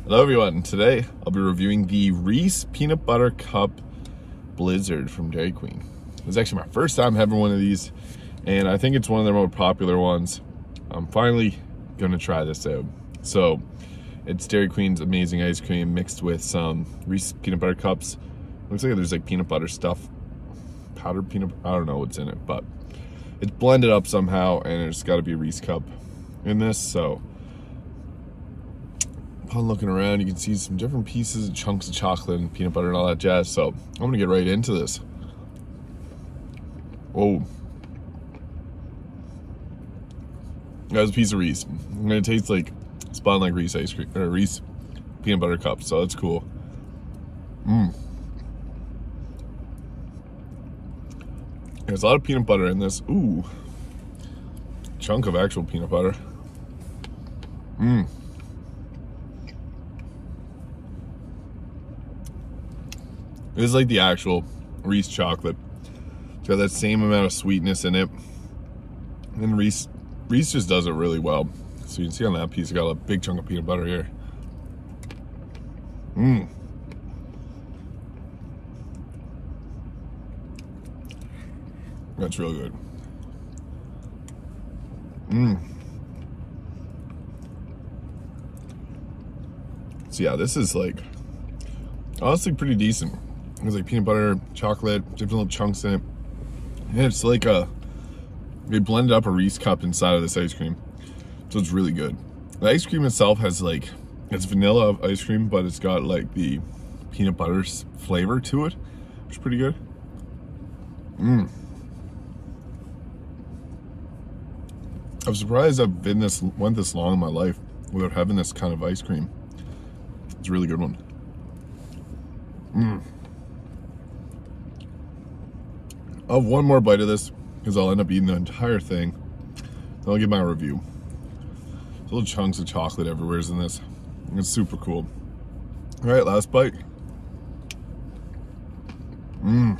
Hello everyone, today I'll be reviewing the Reese Peanut Butter Cup Blizzard from Dairy Queen. It's actually my first time having one of these, and I think it's one of their more popular ones. I'm finally gonna try this out. So, it's Dairy Queen's amazing ice cream mixed with some Reese Peanut Butter Cups. Looks like there's like peanut butter stuff, powdered peanut, I don't know what's in it, but it's blended up somehow, and there's gotta be a Reese cup in this, so upon looking around, you can see some different pieces, chunks of chocolate and peanut butter and all that jazz. So I'm gonna get right into this. Oh, that's a piece of Reese. I'm gonna taste like spun like Reese ice cream or Reese peanut butter cup. So that's cool. There's a lot of peanut butter in this. Ooh, chunk of actual peanut butter. It's like the actual Reese chocolate. It's got that same amount of sweetness in it. And Reese just does it really well. So you can see on that piece, I got a big chunk of peanut butter here. That's real good. So yeah, this is like, honestly pretty decent. There's like peanut butter, chocolate, different little chunks in it. And it's like they blended up a Reese cup inside of this ice cream. So it's really good. The ice cream itself has like, it's vanilla ice cream, but it's got like the peanut butter flavor to it, which is pretty good. I'm surprised I've went this long in my life without having this kind of ice cream. It's a really good one. I'll have one more bite of this because I'll end up eating the entire thing. Then I'll give my review. There's little chunks of chocolate everywhere in this. It's super cool. All right, last bite. Wow,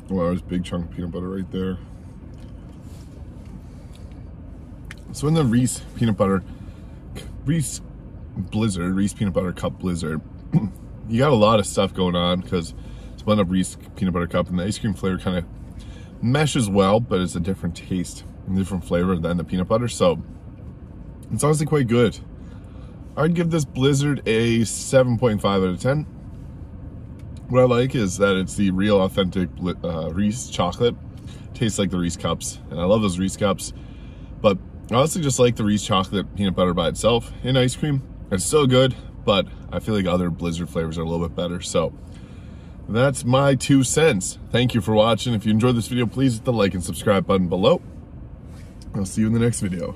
there's a big chunk of peanut butter right there. So in the Reese Peanut Butter Cup Blizzard, you got a lot of stuff going on because it's blended up Reese Peanut Butter Cup, and the ice cream flavor kind of meshes well, but it's a different taste and different flavor than the peanut butter, so it's honestly quite good. I'd give this Blizzard a 7.5 out of 10. What I like is that it's the real authentic Reese chocolate. Tastes like the Reese cups, and I love those Reese cups, but I honestly just like the Reese chocolate peanut butter by itself in ice cream. It's still good, but I feel like other Blizzard flavors are a little bit better. So that's my 2 cents. Thank you for watching. If you enjoyed this video, please hit the like and subscribe button below. I'll see you in the next video.